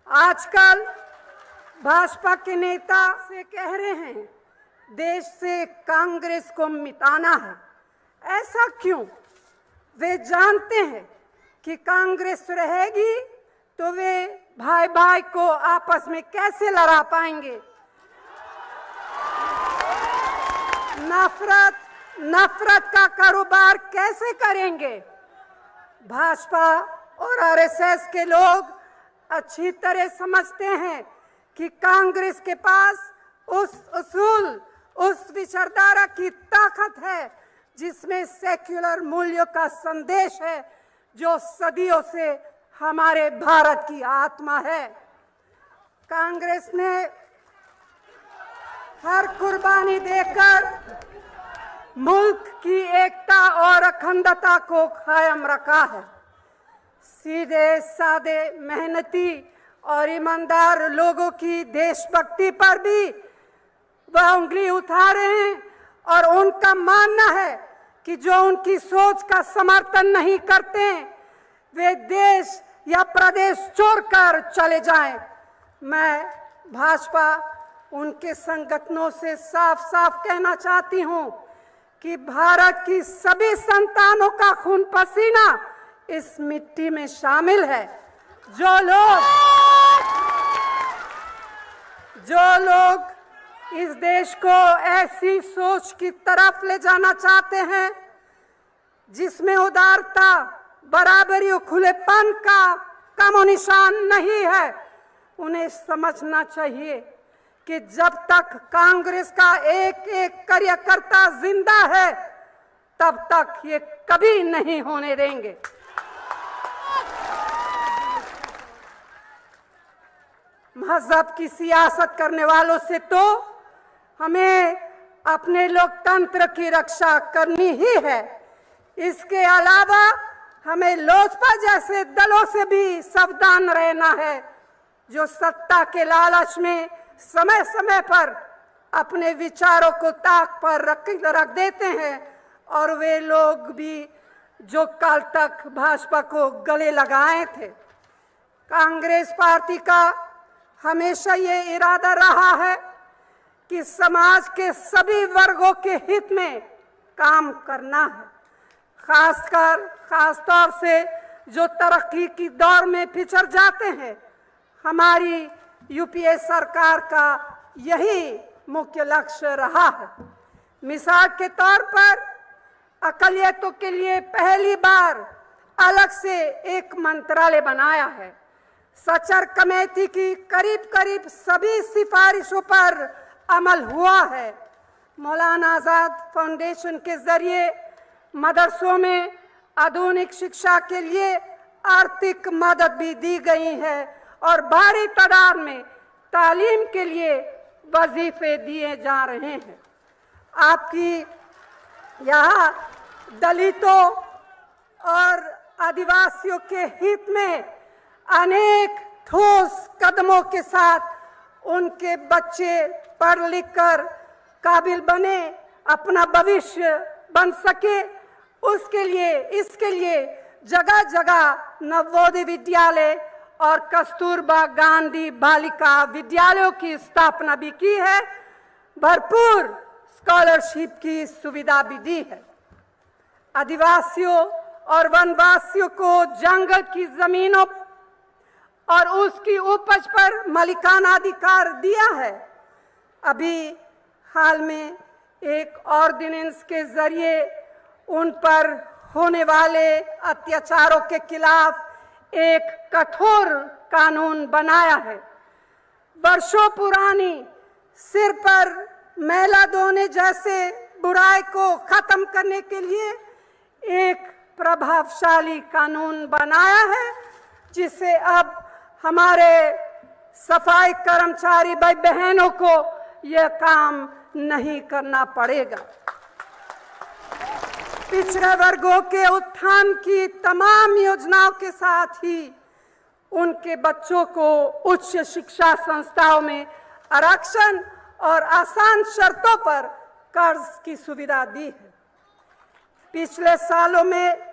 आजकल भाजपा के नेता से कह रहे हैं देश से कांग्रेस को मिटाना है। ऐसा क्यों? वे जानते हैं कि कांग्रेस रहेगी तो वे भाई भाई को आपस में कैसे लड़ा पाएंगे। नफरत का कारोबार कैसे करेंगे। भाजपा और आरएसएस के लोग अच्छी तरह समझते हैं कि कांग्रेस के पास उस विचारधारा की ताकत है जिसमें सेक्युलर मूल्यों का संदेश है, जो सदियों से हमारे भारत की आत्मा है। कांग्रेस ने हर कुर्बानी देकर मुल्क की एकता और अखंडता को कायम रखा है। सीधे साधे मेहनती और ईमानदार लोगों की देशभक्ति पर भी वह उंगली उठा रहे हैं और उनका मानना है कि जो उनकी सोच का समर्थन नहीं करते वे देश या प्रदेश छोड़कर चले जाएं। मैं भाजपा उनके संगठनों से साफ साफ कहना चाहती हूं कि भारत की सभी संतानों का खून पसीना इस मिट्टी में शामिल है। जो लोग इस देश को ऐसी सोच की तरफ ले जाना चाहते हैं जिसमें उदारता, बराबरी और खुलेपन का कम निशान नहीं है, उन्हें समझना चाहिए कि जब तक कांग्रेस का एक एक कार्यकर्ता जिंदा है तब तक ये कभी नहीं होने देंगे। मजहब की सियासत करने वालों से तो हमें अपने लोकतंत्र की रक्षा करनी ही है। इसके अलावा हमें लोजपा जैसे दलों से भी सावधान रहना है जो सत्ता के लालच में समय समय पर अपने विचारों को ताक पर रख देते हैं, और वे लोग भी जो कल तक भाजपा को गले लगाए थे। कांग्रेस पार्टी का हमेशा ये इरादा रहा है कि समाज के सभी वर्गों के हित में काम करना है। खास तौर से जो तरक्की की दौर में पिछड़ जाते हैं, हमारी यूपीए सरकार का यही मुख्य लक्ष्य रहा है। मिसाल के तौर पर अकलियतों के लिए पहली बार अलग से एक मंत्रालय बनाया है। सचर कमेटी की करीब सभी सिफारिशों पर अमल हुआ है। मौलाना आजाद फाउंडेशन के जरिए मदरसों में आधुनिक शिक्षा के लिए आर्थिक मदद भी दी गई है और भारी तादाद में तालीम के लिए वजीफे दिए जा रहे हैं। आपकी यहाँ दलितों और आदिवासियों के हित में अनेक ठोस कदमों के साथ उनके बच्चे पढ़ लिख कर काबिल बने, अपना भविष्य बन सके, इसके लिए जगह जगह नवोदय विद्यालय और कस्तूरबा गांधी बालिका विद्यालयों की स्थापना भी की है। भरपूर स्कॉलरशिप की सुविधा भी दी है। आदिवासियों और वनवासियों को जंगल की जमीनों और उसकी उपज पर मालिकाना अधिकार दिया है। अभी हाल में एक ऑर्डिनेंस के जरिए उन पर होने वाले अत्याचारों के खिलाफ एक कठोर कानून बनाया है। वर्षों पुरानी सिर पर मैला धोने जैसे बुराई को खत्म करने के लिए एक प्रभावशाली कानून बनाया है, जिससे अब हमारे सफाई कर्मचारी भाई बहनों को यह काम नहीं करना पड़ेगा। पिछड़े वर्गों के उत्थान की तमाम योजनाओं के साथ ही उनके बच्चों को उच्च शिक्षा संस्थाओं में आरक्षण और आसान शर्तों पर कर्ज की सुविधा दी है। पिछले सालों में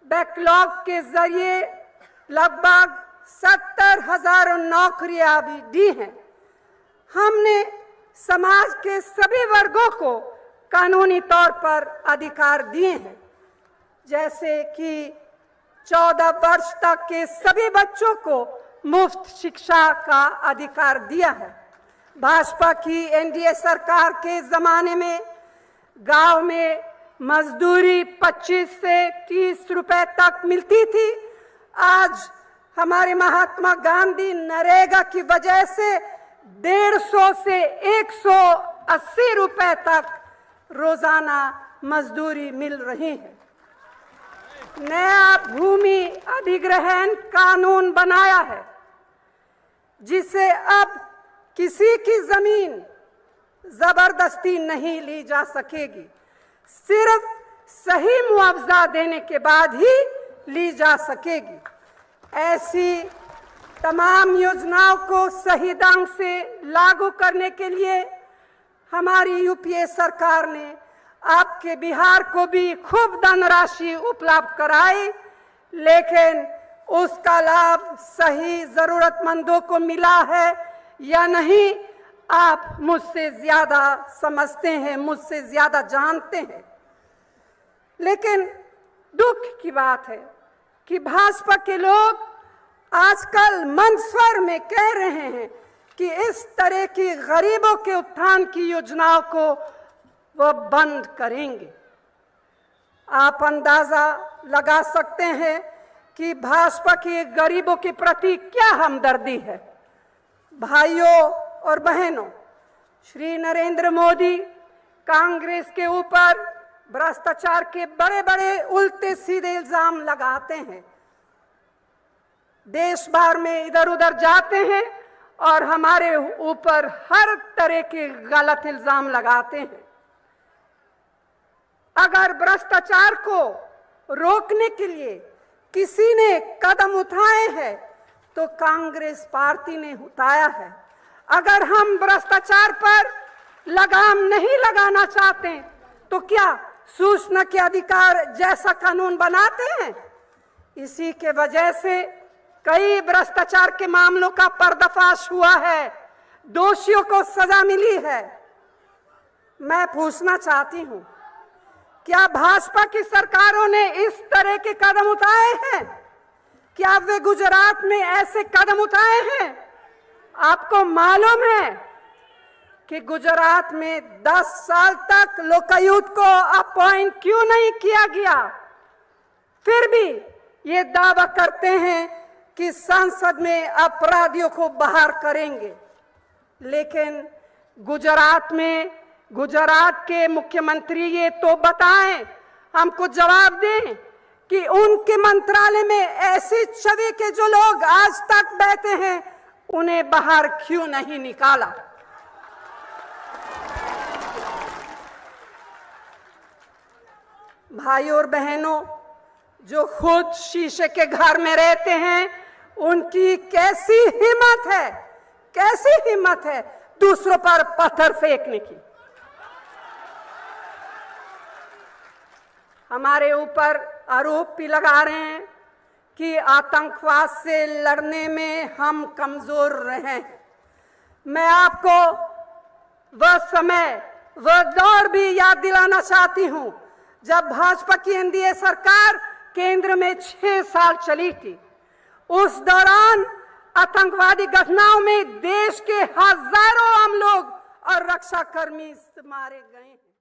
बैकलॉग के जरिए लगभग 70,000 नौकरियां भी दी हैं। हमने समाज के सभी वर्गों को कानूनी तौर पर अधिकार दिए हैं, जैसे कि 14 वर्ष तक के सभी बच्चों को मुफ्त शिक्षा का अधिकार दिया है। भाजपा की एनडीए सरकार के जमाने में गांव में मजदूरी 25 से 30 रुपए तक मिलती थी। आज हमारे महात्मा गांधी नरेगा की वजह से 150 से 180 रुपए तक रोजाना मजदूरी मिल रही है। नया भूमि अधिग्रहण कानून बनाया है, जिससे अब किसी की जमीन जबरदस्ती नहीं ली जा सकेगी, सिर्फ सही मुआवजा देने के बाद ही ली जा सकेगी। ऐसी तमाम योजनाओं को सही ढंग से लागू करने के लिए हमारी यूपीए सरकार ने आपके बिहार को भी खूब धनराशि उपलब्ध कराई, लेकिन उसका लाभ सही जरूरतमंदों को मिला है या नहीं, आप मुझसे ज्यादा समझते हैं, मुझसे ज्यादा जानते हैं। लेकिन दुख की बात है कि भाजपा के लोग आजकल मन स्वर में कह रहे हैं कि इस तरह की गरीबों के उत्थान की योजनाओं को वह बंद करेंगे। आप अंदाजा लगा सकते हैं कि भाजपा के गरीबों के प्रति क्या हमदर्दी है। भाइयों और बहनों, श्री नरेंद्र मोदी कांग्रेस के ऊपर भ्रष्टाचार के बड़े बड़े उल्टे सीधे इल्जाम लगाते हैं। देश भर में इधर उधर जाते हैं और हमारे ऊपर हर तरह के गलत इल्जाम लगाते हैं। अगर भ्रष्टाचार को रोकने के लिए किसी ने कदम उठाए हैं तो कांग्रेस पार्टी ने उठाया है। अगर हम भ्रष्टाचार पर लगाम नहीं लगाना चाहते तो क्या सूचना के अधिकार जैसा कानून बनाते हैं? इसी के वजह से कई भ्रष्टाचार के मामलों का पर्दाफाश हुआ है, दोषियों को सजा मिली है। मैं पूछना चाहती हूं, क्या भाजपा की सरकारों ने इस तरह के कदम उठाए हैं? क्या वे गुजरात में ऐसे कदम उठाए हैं? आपको मालूम है कि गुजरात में 10 साल तक लोकायुक्त को अपॉइंट क्यों नहीं किया गया? फिर भी ये दावा करते हैं कि संसद में अपराधियों को बाहर करेंगे। लेकिन गुजरात के मुख्यमंत्री ये तो बताएं, हमको जवाब दें कि उनके मंत्रालय में ऐसी छवि के जो लोग आज तक बैठे हैं उन्हें बाहर क्यों नहीं निकाला? भाइयों और बहनों, जो खुद शीशे के घर में रहते हैं, उनकी कैसी हिम्मत है दूसरों पर पत्थर फेंकने की। हमारे ऊपर आरोप भी लगा रहे हैं कि आतंकवाद से लड़ने में हम कमजोर रहे। मैं आपको वह समय, वह दौर भी याद दिलाना चाहती हूं जब भाजपा की एनडीए सरकार केंद्र में 6 साल चली थी। उस दौरान आतंकवादी घटनाओं में देश के हजारों आम लोग और रक्षाकर्मी मारे गए हैं।